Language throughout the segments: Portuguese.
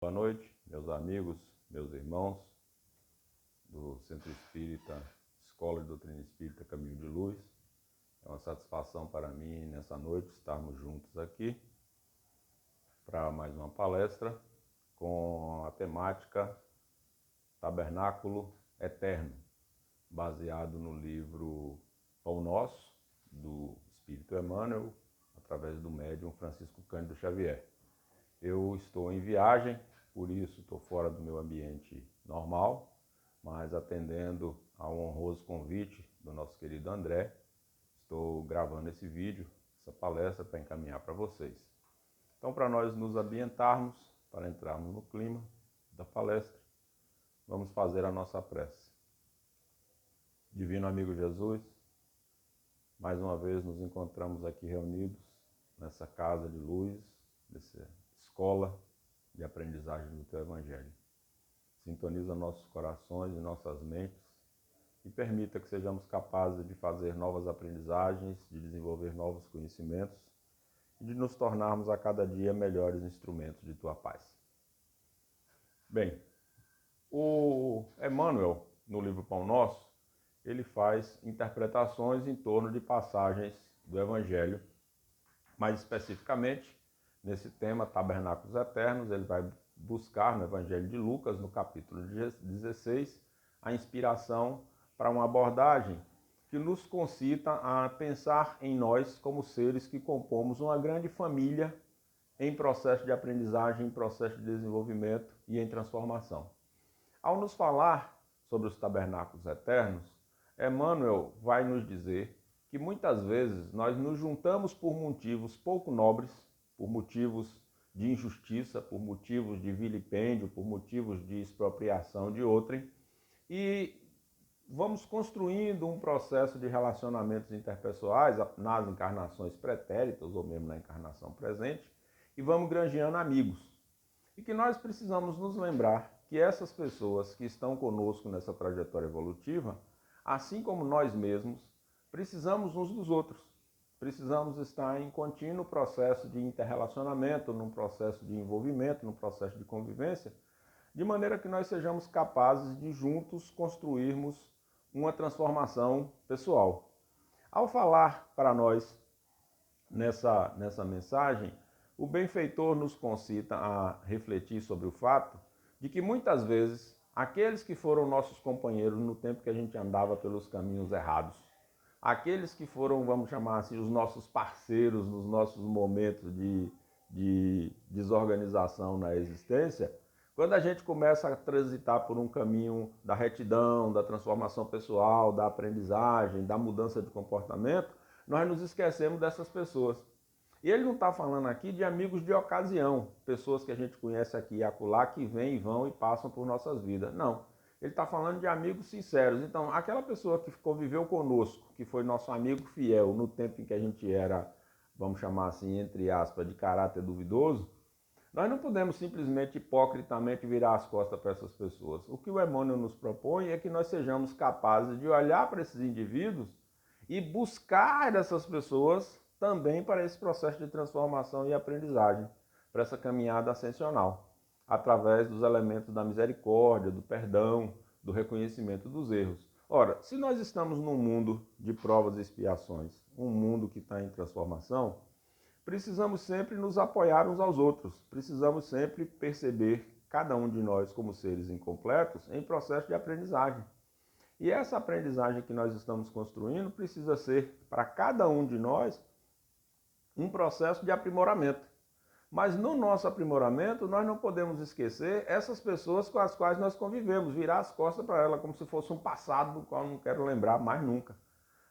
Boa noite, meus amigos, meus irmãos do Centro Espírita, Escola de Doutrina Espírita Caminho de Luz. É uma satisfação para mim, nessa noite, estarmos juntos aqui para mais uma palestra com a temática Tabernáculo Eterno, baseado no livro Pão Nosso, do Espírito Emmanuel, através do médium Francisco Cândido Xavier. Eu estou em viagem, por isso estou fora do meu ambiente normal, mas atendendo ao honroso convite do nosso querido André, estou gravando esse vídeo, essa palestra para encaminhar para vocês. Então, para nós nos ambientarmos, para entrarmos no clima da palestra, vamos fazer a nossa prece. Divino amigo Jesus, mais uma vez nos encontramos aqui reunidos nessa casa de luz, nessa escola de aprendizagem do Teu Evangelho. Sintoniza nossos corações e nossas mentes e permita que sejamos capazes de fazer novas aprendizagens, de desenvolver novos conhecimentos e de nos tornarmos a cada dia melhores instrumentos de Tua paz. Bem, o Emmanuel, no livro Pão Nosso, ele faz interpretações em torno de passagens do Evangelho. Mais especificamente, nesse tema, Tabernáculos Eternos, ele vai buscar no Evangelho de Lucas, no capítulo 16, a inspiração para uma abordagem que nos concita a pensar em nós como seres que compomos uma grande família em processo de aprendizagem, em processo de desenvolvimento e em transformação. Ao nos falar sobre os tabernáculos eternos, Emmanuel vai nos dizer que muitas vezes nós nos juntamos por motivos pouco nobres, por motivos de injustiça, por motivos de vilipêndio, por motivos de expropriação de outrem, e vamos construindo um processo de relacionamentos interpessoais nas encarnações pretéritas ou mesmo na encarnação presente, e vamos granjeando amigos. E que nós precisamos nos lembrar que essas pessoas que estão conosco nessa trajetória evolutiva, assim como nós mesmos, precisamos uns dos outros. Precisamos estar em contínuo processo de interrelacionamento, num processo de envolvimento, num processo de convivência, de maneira que nós sejamos capazes de juntos construirmos uma transformação pessoal. Ao falar para nós nessa mensagem, o benfeitor nos concita a refletir sobre o fato de que muitas vezes aqueles que foram nossos companheiros no tempo que a gente andava pelos caminhos errados, aqueles que foram, vamos chamar assim, os nossos parceiros nos nossos momentos de desorganização na existência, quando a gente começa a transitar por um caminho da retidão, da transformação pessoal, da aprendizagem, da mudança de comportamento, nós nos esquecemos dessas pessoas. E ele não está falando aqui de amigos de ocasião, pessoas que a gente conhece aqui e acolá, que vêm e vão e passam por nossas vidas. Não. Ele está falando de amigos sinceros. Então, aquela pessoa que conviveu conosco, que foi nosso amigo fiel no tempo em que a gente era, vamos chamar assim, entre aspas, de caráter duvidoso, nós não podemos simplesmente hipocritamente virar as costas para essas pessoas. O que o Emmanuel nos propõe é que nós sejamos capazes de olhar para esses indivíduos e buscar essas pessoas também para esse processo de transformação e aprendizagem, para essa caminhada ascensional, através dos elementos da misericórdia, do perdão, do reconhecimento dos erros. Ora, se nós estamos num mundo de provas e expiações, um mundo que está em transformação, precisamos sempre nos apoiar uns aos outros, precisamos sempre perceber cada um de nós como seres incompletos em processo de aprendizagem. E essa aprendizagem que nós estamos construindo precisa ser, para cada um de nós, um processo de aprimoramento. Mas no nosso aprimoramento, nós não podemos esquecer essas pessoas com as quais nós convivemos, virar as costas para elas como se fosse um passado do qual não quero lembrar mais nunca.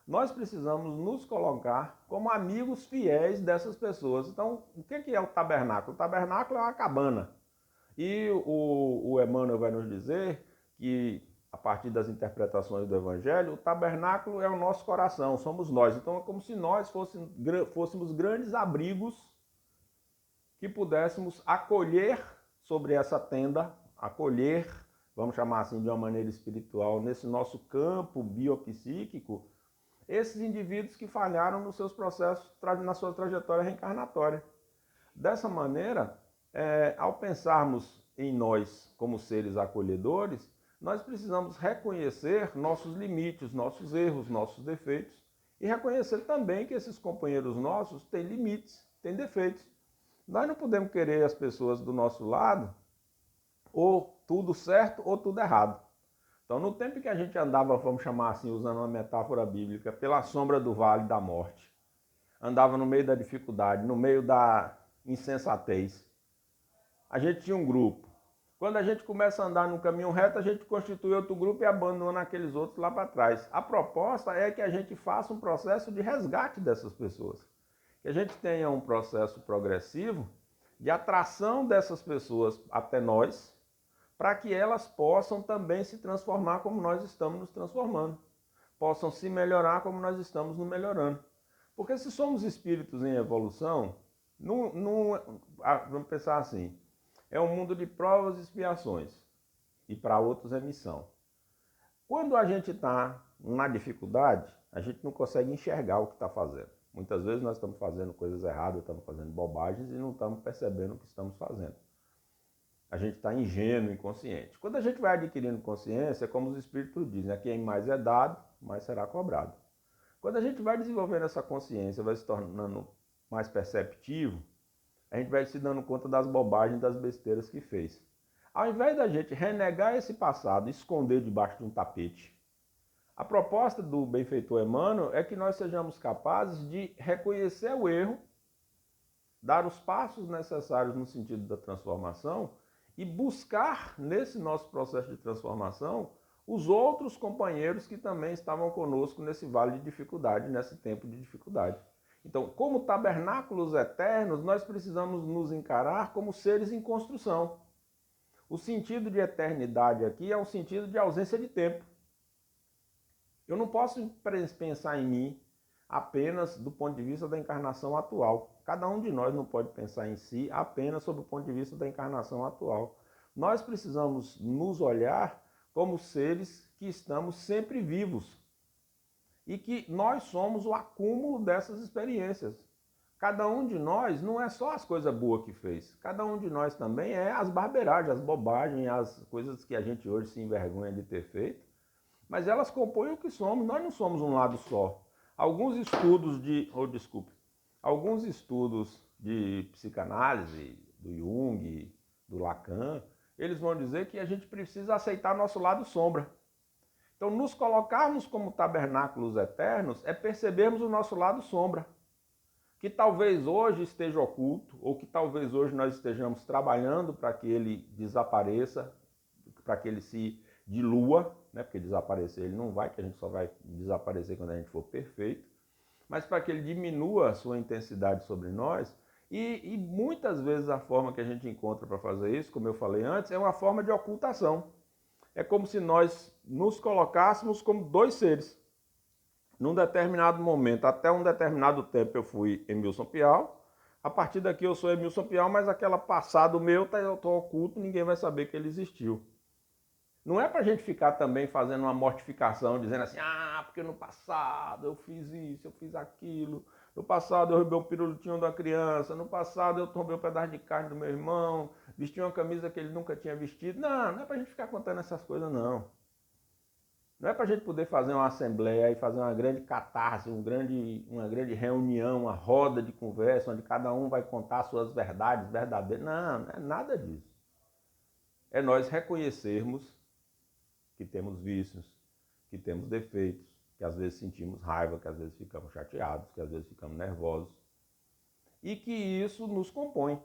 Nós precisamos nos colocar como amigos fiéis dessas pessoas. Então, o que é o tabernáculo? O tabernáculo é uma cabana. E o Emmanuel vai nos dizer que, a partir das interpretações do Evangelho, o tabernáculo é o nosso coração, somos nós. Então é como se nós fôssemos grandes abrigos que pudéssemos acolher sobre essa tenda, acolher, vamos chamar assim de uma maneira espiritual, nesse nosso campo biopsíquico, esses indivíduos que falharam nos seus processos, na sua trajetória reencarnatória. Dessa maneira, ao pensarmos em nós como seres acolhedores, nós precisamos reconhecer nossos limites, nossos erros, nossos defeitos e reconhecer também que esses companheiros nossos têm limites, têm defeitos. Nós não podemos querer as pessoas do nosso lado ou tudo certo ou tudo errado. Então, no tempo que a gente andava, vamos chamar assim, usando uma metáfora bíblica, pela sombra do vale da morte, andava no meio da dificuldade, no meio da insensatez, a gente tinha um grupo. Quando a gente começa a andar no caminho reto, a gente constitui outro grupo e abandona aqueles outros lá para trás. A proposta é que a gente faça um processo de resgate dessas pessoas. Que a gente tenha um processo progressivo de atração dessas pessoas até nós, para que elas possam também se transformar como nós estamos nos transformando. Possam se melhorar como nós estamos nos melhorando. Porque se somos espíritos em evolução, vamos pensar assim, é um mundo de provas e expiações, e para outros é missão. Quando a gente está na dificuldade, a gente não consegue enxergar o que está fazendo. Muitas vezes nós estamos fazendo coisas erradas, estamos fazendo bobagens e não estamos percebendo o que estamos fazendo. A gente está ingênuo, inconsciente. Quando a gente vai adquirindo consciência, como os espíritos dizem, a quem mais é dado, mais será cobrado. Quando a gente vai desenvolvendo essa consciência, vai se tornando mais perceptivo, a gente vai se dando conta das bobagens, das besteiras que fez. Ao invés da gente renegar esse passado, esconder debaixo de um tapete, a proposta do benfeitor Emmanuel é que nós sejamos capazes de reconhecer o erro, dar os passos necessários no sentido da transformação e buscar, nesse nosso processo de transformação, os outros companheiros que também estavam conosco nesse vale de dificuldade, nesse tempo de dificuldade. Então, como tabernáculos eternos, nós precisamos nos encarar como seres em construção. O sentido de eternidade aqui é um sentido de ausência de tempo. Eu não posso pensar em mim apenas do ponto de vista da encarnação atual. Cada um de nós não pode pensar em si apenas sob o ponto de vista da encarnação atual. Nós precisamos nos olhar como seres que estamos sempre vivos e que nós somos o acúmulo dessas experiências. Cada um de nós não é só as coisas boas que fez, cada um de nós também é as barbeiragens, as bobagens, as coisas que a gente hoje se envergonha de ter feito, mas elas compõem o que somos, nós não somos um lado só. Alguns estudos de psicanálise, do Jung, do Lacan, eles vão dizer que a gente precisa aceitar nosso lado sombra. Então, nos colocarmos como tabernáculos eternos é percebermos o nosso lado sombra, que talvez hoje esteja oculto, ou que talvez hoje nós estejamos trabalhando para que ele desapareça, para que ele se dilua, né? Porque desaparecer ele não vai, que a gente só vai desaparecer quando a gente for perfeito, mas para que ele diminua a sua intensidade sobre nós, e muitas vezes a forma que a gente encontra para fazer isso, como eu falei antes, é uma forma de ocultação. É como se nós nos colocássemos como dois seres. Num determinado momento, até um determinado tempo eu fui Emilson Pial, a partir daqui eu sou Emilson Pial, mas aquele passado meu eu estou oculto, ninguém vai saber que ele existiu. Não é para a gente ficar também fazendo uma mortificação, dizendo assim, porque no passado eu fiz isso, eu fiz aquilo, no passado eu roubei um pirulitinho da criança, no passado eu roubei um pedaço de carne do meu irmão, vesti uma camisa que ele nunca tinha vestido. Não é para a gente ficar contando essas coisas, não. Não é para a gente poder fazer uma assembleia e fazer uma grande catarse, uma grande reunião, uma roda de conversa, onde cada um vai contar suas verdades verdadeiras. Não é nada disso. É nós reconhecermos que temos vícios, que temos defeitos, que às vezes sentimos raiva, que às vezes ficamos chateados, que às vezes ficamos nervosos. E que isso nos compõe.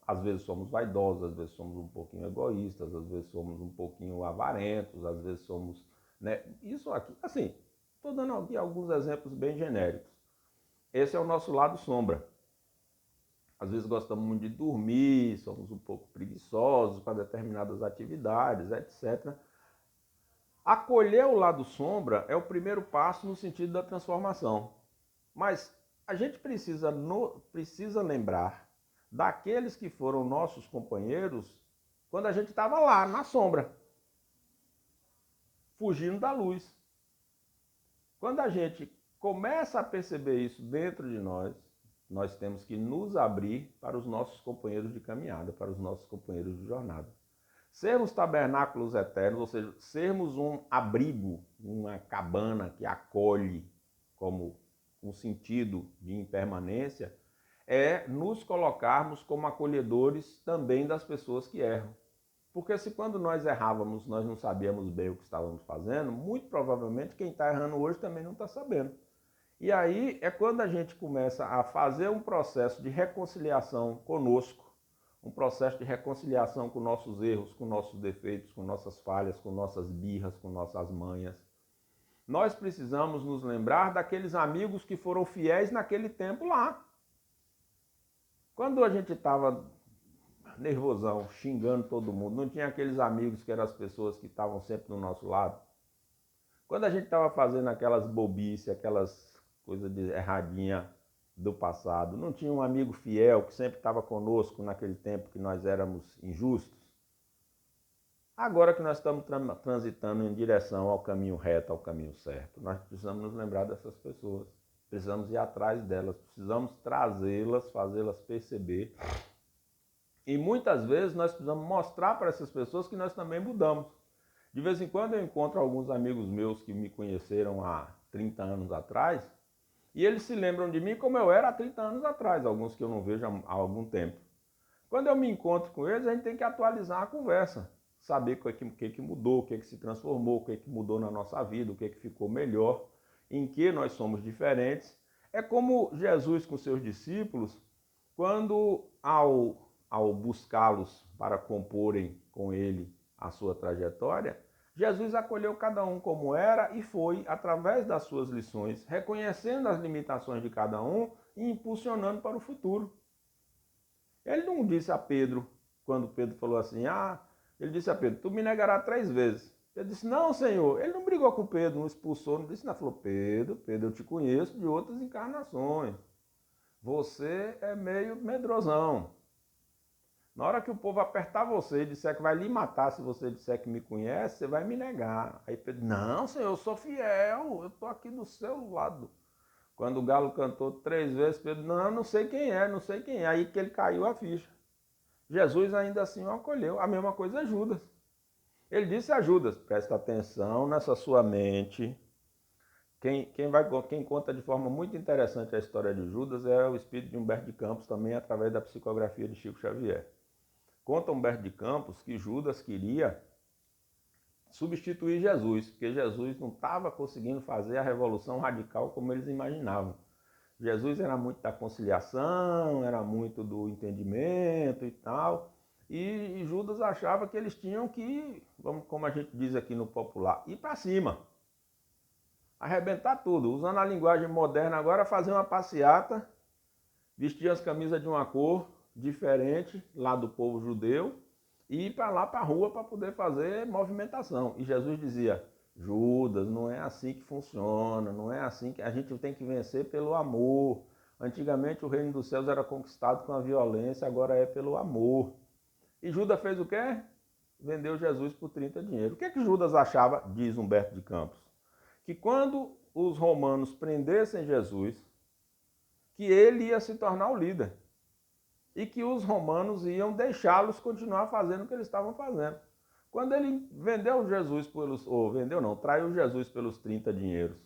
Às vezes somos vaidosos, às vezes somos um pouquinho egoístas, às vezes somos um pouquinho avarentos, às vezes somos... né? Isso aqui, assim, estou dando aqui alguns exemplos bem genéricos. Esse é o nosso lado sombra. Às vezes gostamos muito de dormir, somos um pouco preguiçosos para determinadas atividades, etc. Acolher o lado sombra é o primeiro passo no sentido da transformação. Mas a gente precisa lembrar daqueles que foram nossos companheiros quando a gente estava lá, na sombra, fugindo da luz. Quando a gente começa a perceber isso dentro de nós, nós temos que nos abrir para os nossos companheiros de caminhada, para os nossos companheiros de jornada. Sermos tabernáculos eternos, ou seja, sermos um abrigo, uma cabana que acolhe como um sentido de impermanência, é nos colocarmos como acolhedores também das pessoas que erram. Porque se quando nós errávamos, nós não sabíamos bem o que estávamos fazendo, muito provavelmente quem está errando hoje também não está sabendo. E aí é quando a gente começa a fazer um processo de reconciliação conosco, um processo de reconciliação com nossos erros, com nossos defeitos, com nossas falhas, com nossas birras, com nossas manhas. Nós precisamos nos lembrar daqueles amigos que foram fiéis naquele tempo lá. Quando a gente estava nervosão, xingando todo mundo, não tinha aqueles amigos que eram as pessoas que estavam sempre do nosso lado. Quando a gente estava fazendo aquelas bobices, aquelas coisas de erradinha do passado, não tinha um amigo fiel que sempre estava conosco naquele tempo que nós éramos injustos? Agora que nós estamos transitando em direção ao caminho reto, ao caminho certo, nós precisamos nos lembrar dessas pessoas, precisamos ir atrás delas, precisamos trazê-las, fazê-las perceber. E muitas vezes nós precisamos mostrar para essas pessoas que nós também mudamos. De vez em quando eu encontro alguns amigos meus que me conheceram há 30 anos atrás, e eles se lembram de mim como eu era há 30 anos atrás, alguns que eu não vejo há algum tempo. Quando eu me encontro com eles, a gente tem que atualizar a conversa, saber o que mudou, o que se transformou, o que mudou na nossa vida, o que ficou melhor, em que nós somos diferentes. É como Jesus com seus discípulos, quando ao buscá-los para comporem com ele a sua trajetória, Jesus acolheu cada um como era e foi, através das suas lições, reconhecendo as limitações de cada um e impulsionando para o futuro. Ele não disse a Pedro, quando Pedro falou assim, ele disse a Pedro, tu me negarás 3 vezes. Ele disse, não, Senhor. Ele não brigou com Pedro, não expulsou, não disse nada. Falou, Pedro, eu te conheço de outras encarnações. Você é meio medrosão. Na hora que o povo apertar você e disser que vai lhe matar se você disser que me conhece, você vai me negar. Aí Pedro, não, Senhor, eu sou fiel, eu estou aqui do seu lado. Quando o galo cantou 3 vezes, Pedro, não sei quem é, não sei quem é. Aí que ele caiu a ficha. Jesus ainda assim o acolheu. A mesma coisa é Judas. Ele disse a Judas, presta atenção nessa sua mente. Quem conta de forma muito interessante a história de Judas é o espírito de Humberto de Campos, também através da psicografia de Chico Xavier. Conta Humberto de Campos que Judas queria substituir Jesus, porque Jesus não estava conseguindo fazer a revolução radical como eles imaginavam. Jesus era muito da conciliação, era muito do entendimento e tal, e Judas achava que eles tinham que, como a gente diz aqui no popular, ir para cima, arrebentar tudo, usando a linguagem moderna agora, fazer uma passeata, vestir as camisas de uma cor diferente lá do povo judeu e ir para lá para a rua para poder fazer movimentação. E Jesus dizia, Judas, não é assim que funciona, não é assim que a gente tem que vencer pelo amor. Antigamente o reino dos céus era conquistado com a violência, agora é pelo amor. E Judas fez o quê? Vendeu Jesus por 30 dinheiro. O que é que Judas achava, diz Humberto de Campos? Que quando os romanos prendessem Jesus, que ele ia se tornar o líder. E que os romanos iam deixá-los continuar fazendo o que eles estavam fazendo. Quando ele vendeu Jesus traiu Jesus pelos 30 dinheiros,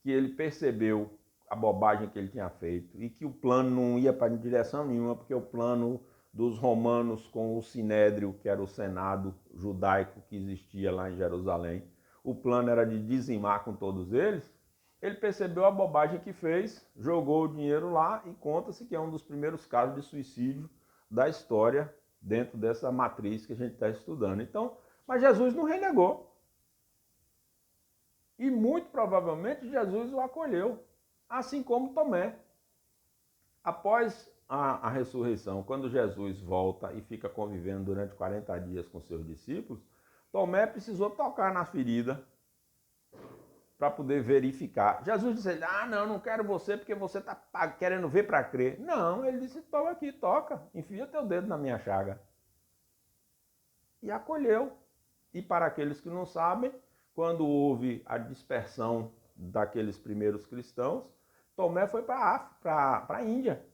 que ele percebeu a bobagem que ele tinha feito e que o plano não ia para direção nenhuma, porque o plano dos romanos com o Sinédrio, que era o Senado judaico que existia lá em Jerusalém, o plano era de dizimar com todos eles. Ele percebeu a bobagem que fez, jogou o dinheiro lá e conta-se que é um dos primeiros casos de suicídio da história dentro dessa matriz que a gente está estudando. Então, mas Jesus não renegou. E muito provavelmente Jesus o acolheu, assim como Tomé. Após a ressurreição, quando Jesus volta e fica convivendo durante 40 dias com seus discípulos, Tomé precisou tocar na ferida para poder verificar. Jesus disse, não quero você porque você está querendo ver para crer. Não, ele disse, toma aqui, toca, enfia teu dedo na minha chaga. E acolheu. E para aqueles que não sabem, quando houve a dispersão daqueles primeiros cristãos, Tomé foi para a Índia.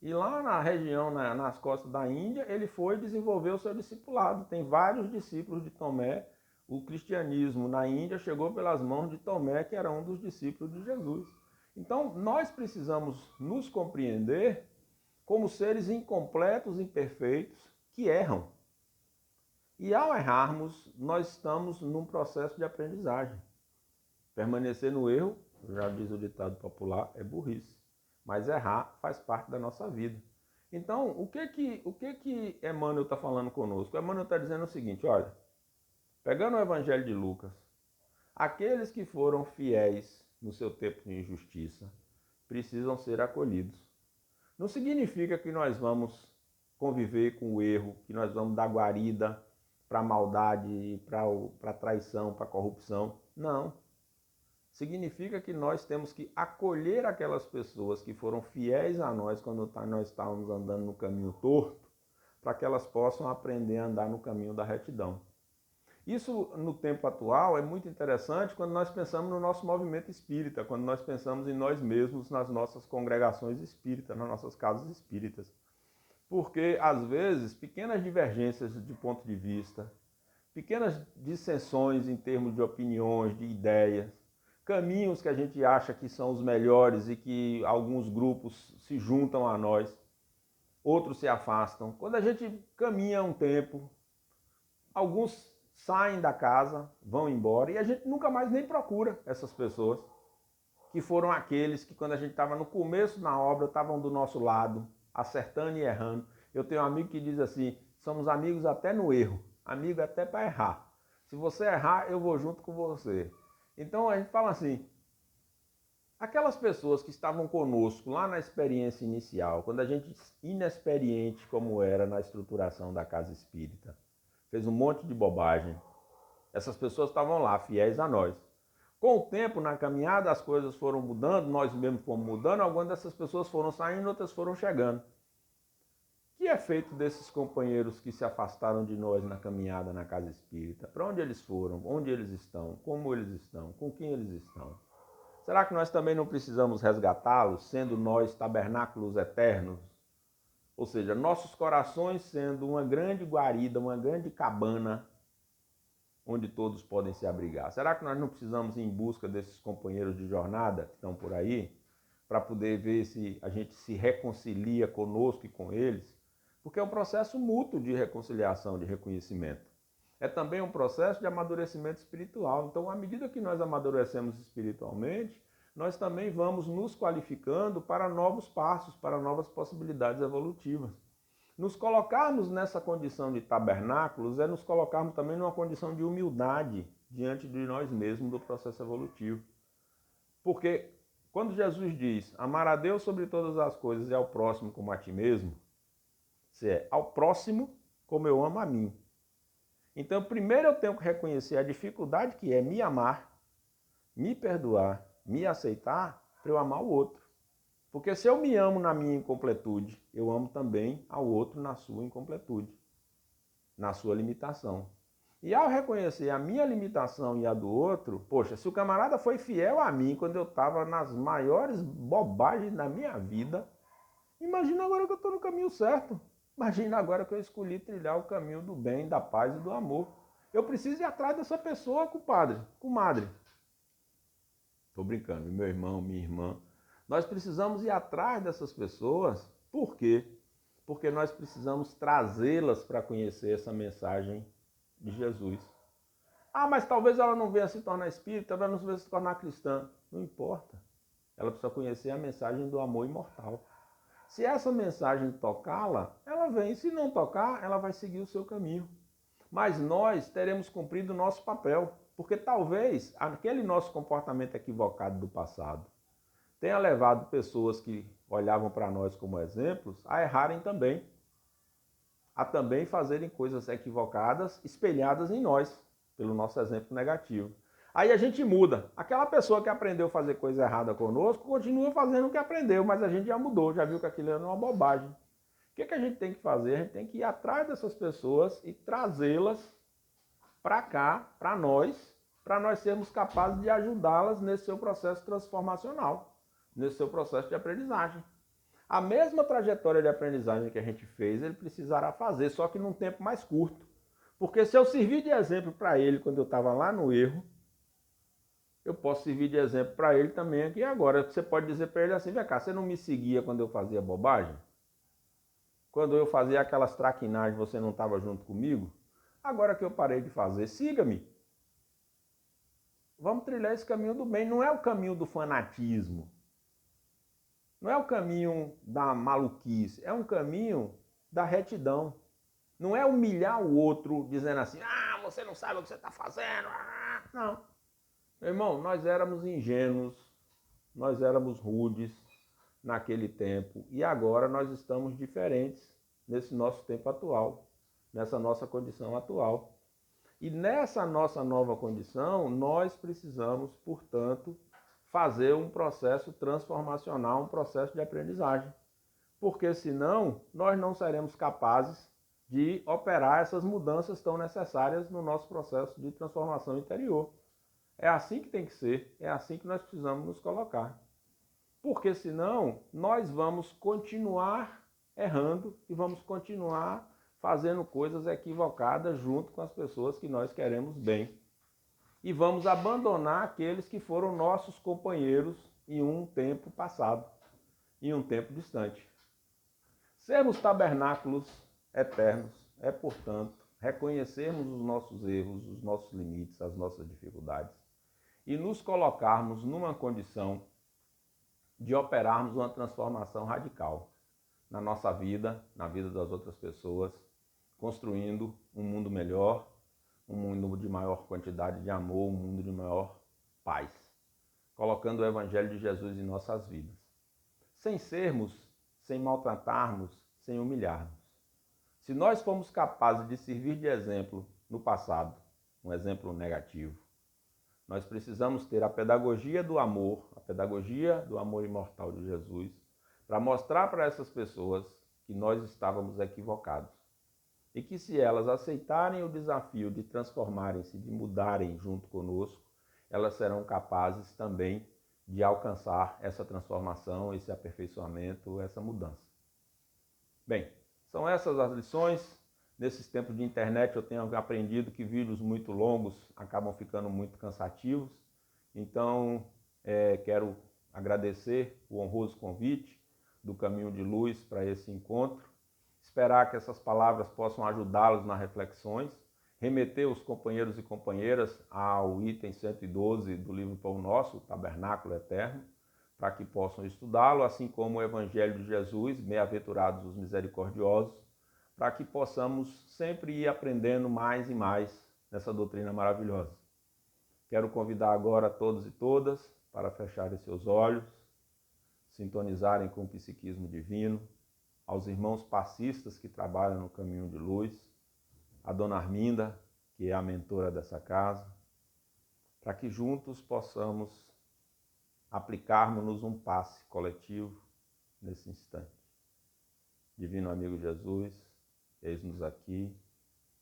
E lá na região, nas costas da Índia, ele foi desenvolver o seu discipulado. Tem vários discípulos de Tomé. O cristianismo na Índia chegou pelas mãos de Tomé, que era um dos discípulos de Jesus. Então, nós precisamos nos compreender como seres incompletos, imperfeitos, que erram. E ao errarmos, nós estamos num processo de aprendizagem. Permanecer no erro, já diz o ditado popular, é burrice. Mas errar faz parte da nossa vida. Então, o que Emmanuel está falando conosco? Emmanuel está dizendo o seguinte, olha, pegando o Evangelho de Lucas, aqueles que foram fiéis no seu tempo de injustiça precisam ser acolhidos. Não significa que nós vamos conviver com o erro, que nós vamos dar guarida para a maldade, para a traição, para a corrupção. Não. Significa que nós temos que acolher aquelas pessoas que foram fiéis a nós quando nós estávamos andando no caminho torto, para que elas possam aprender a andar no caminho da retidão. Isso, no tempo atual, é muito interessante quando nós pensamos no nosso movimento espírita, quando nós pensamos em nós mesmos, nas nossas congregações espíritas, nas nossas casas espíritas. Porque, às vezes, pequenas divergências de ponto de vista, pequenas dissensões em termos de opiniões, de ideias, caminhos que a gente acha que são os melhores e que alguns grupos se juntam a nós, outros se afastam. Quando a gente caminha um tempo, alguns saem da casa, vão embora e a gente nunca mais nem procura essas pessoas, que foram aqueles que quando a gente estava no começo na obra, estavam do nosso lado, acertando e errando. Eu tenho um amigo que diz assim, somos amigos até no erro, amigo até para errar. Se você errar, eu vou junto com você. Então a gente fala assim, aquelas pessoas que estavam conosco lá na experiência inicial, quando a gente, inexperiente como era na estruturação da casa espírita, fez um monte de bobagem, essas pessoas estavam lá, fiéis a nós. Com o tempo, na caminhada, as coisas foram mudando, nós mesmos fomos mudando, algumas dessas pessoas foram saindo, outras foram chegando. O que é feito desses companheiros que se afastaram de nós na caminhada na casa espírita? Para onde eles foram? Onde eles estão? Como eles estão? Com quem eles estão? Será que nós também não precisamos resgatá-los, sendo nós tabernáculos eternos? Ou seja, nossos corações sendo uma grande guarida, uma grande cabana, onde todos podem se abrigar. Será que nós não precisamos ir em busca desses companheiros de jornada que estão por aí, para poder ver se a gente se reconcilia conosco e com eles? Porque é um processo mútuo de reconciliação, de reconhecimento. É também um processo de amadurecimento espiritual. Então, à medida que nós amadurecemos espiritualmente, nós também vamos nos qualificando para novos passos, para novas possibilidades evolutivas. Nos colocarmos nessa condição de tabernáculos é nos colocarmos também numa condição de humildade diante de nós mesmos do processo evolutivo. Porque quando Jesus diz amar a Deus sobre todas as coisas e ao próximo como a ti mesmo, se é ao próximo como eu amo a mim. Então, primeiro eu tenho que reconhecer a dificuldade que é me amar, me perdoar, me aceitar para eu amar o outro. Porque se eu me amo na minha incompletude, eu amo também ao outro na sua incompletude, na sua limitação. E ao reconhecer a minha limitação e a do outro, poxa, se o camarada foi fiel a mim quando eu estava nas maiores bobagens da minha vida, imagina agora que eu estou no caminho certo. Imagina agora que eu escolhi trilhar o caminho do bem, da paz e do amor. Eu preciso ir atrás dessa pessoa, compadre, comadre. Estou brincando, meu irmão, minha irmã. Nós precisamos ir atrás dessas pessoas. Por quê? Porque nós precisamos trazê-las para conhecer essa mensagem de Jesus. Ah, mas talvez ela não venha se tornar espírita, ela não venha se tornar cristã. Não importa. Ela precisa conhecer a mensagem do amor imortal. Se essa mensagem tocá-la, ela vem. Se não tocar, ela vai seguir o seu caminho. Mas nós teremos cumprido o nosso papel. Porque talvez aquele nosso comportamento equivocado do passado tenha levado pessoas que olhavam para nós como exemplos a errarem também. A também fazerem coisas equivocadas, espelhadas em nós, pelo nosso exemplo negativo. Aí a gente muda. Aquela pessoa que aprendeu a fazer coisa errada conosco, continua fazendo o que aprendeu, mas a gente já mudou, já viu que aquilo era uma bobagem. O que a gente tem que fazer? A gente tem que ir atrás dessas pessoas e trazê-las para cá, para nós sermos capazes de ajudá-las nesse seu processo transformacional, nesse seu processo de aprendizagem. A mesma trajetória de aprendizagem que a gente fez, ele precisará fazer, só que num tempo mais curto. Porque se eu servir de exemplo para ele quando eu estava lá no erro, eu posso servir de exemplo para ele também aqui agora. Você pode dizer para ele assim, vem cá, você não me seguia quando eu fazia bobagem? Quando eu fazia aquelas traquinagens, você não estava junto comigo? Agora que eu parei de fazer, siga-me. Vamos trilhar esse caminho do bem. Não é o caminho do fanatismo. Não é o caminho da maluquice. É um caminho da retidão. Não é humilhar o outro dizendo assim, você não sabe o que você está fazendo. Não. Meu irmão, nós éramos ingênuos, nós éramos rudes naquele tempo e agora nós estamos diferentes nesse nosso tempo atual, nessa nossa condição atual. E nessa nossa nova condição, nós precisamos, portanto, fazer um processo transformacional, um processo de aprendizagem. Porque senão nós não seremos capazes de operar essas mudanças tão necessárias no nosso processo de transformação interior. É assim que tem que ser, é assim que nós precisamos nos colocar. Porque senão nós vamos continuar errando e vamos continuar fazendo coisas equivocadas junto com as pessoas que nós queremos bem. E vamos abandonar aqueles que foram nossos companheiros em um tempo passado, em um tempo distante. Sermos tabernáculos eternos é, portanto, reconhecermos os nossos erros, os nossos limites, as nossas dificuldades e nos colocarmos numa condição de operarmos uma transformação radical na nossa vida, na vida das outras pessoas, construindo um mundo melhor, um mundo de maior quantidade de amor, um mundo de maior paz, colocando o Evangelho de Jesus em nossas vidas, sem sermos, sem maltratarmos, sem humilharmos. Se nós fomos capazes de servir de exemplo no passado, um exemplo negativo, nós precisamos ter a pedagogia do amor imortal de Jesus, para mostrar para essas pessoas que nós estávamos equivocados. E que se elas aceitarem o desafio de transformarem-se, de mudarem junto conosco, elas serão capazes também de alcançar essa transformação, esse aperfeiçoamento, essa mudança. Bem, são essas as lições. Nesses tempos de internet eu tenho aprendido que vídeos muito longos acabam ficando muito cansativos. Então, quero agradecer o honroso convite do Caminho de Luz para esse encontro. Esperar que essas palavras possam ajudá-los nas reflexões. Remeter os companheiros e companheiras ao item 112 do livro Pão Nosso, Tabernáculo Eterno, para que possam estudá-lo, assim como o Evangelho de Jesus, Bem-aventurados os misericordiosos, para que possamos sempre ir aprendendo mais e mais nessa doutrina maravilhosa. Quero convidar agora todos e todas para fecharem seus olhos, sintonizarem com o psiquismo divino, aos irmãos passistas que trabalham no Caminho de Luz, a Dona Arminda, que é a mentora dessa casa, para que juntos possamos aplicarmos um passe coletivo nesse instante. Divino amigo Jesus, eis-nos aqui,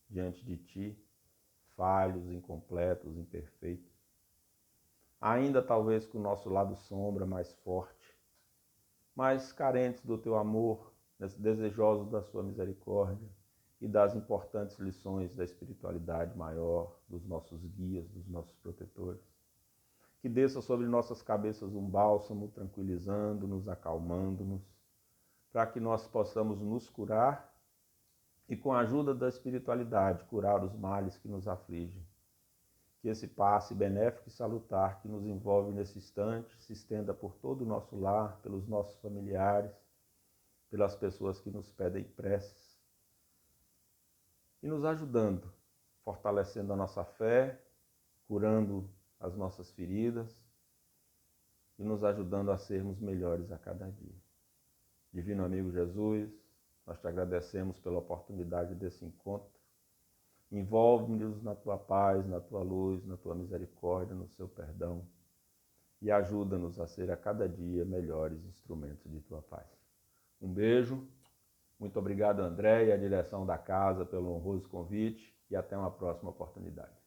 diante de Ti, falhos, incompletos, imperfeitos, ainda talvez com o nosso lado sombra mais forte, mas carentes do Teu amor, desejosos da Sua misericórdia e das importantes lições da espiritualidade maior, dos nossos guias, dos nossos protetores. Que desça sobre nossas cabeças um bálsamo, tranquilizando-nos, acalmando-nos, para que nós possamos nos curar e, com a ajuda da espiritualidade, curar os males que nos afligem. Que esse passe benéfico e salutar que nos envolve nesse instante se estenda por todo o nosso lar, pelos nossos familiares, pelas pessoas que nos pedem preces, e nos ajudando, fortalecendo a nossa fé, curando as nossas feridas e nos ajudando a sermos melhores a cada dia. Divino amigo Jesus, nós te agradecemos pela oportunidade desse encontro. Envolve-nos na tua paz, na tua luz, na tua misericórdia, no seu perdão e ajuda-nos a ser a cada dia melhores instrumentos de tua paz. Um beijo, muito obrigado André e a direção da casa pelo honroso convite e até uma próxima oportunidade.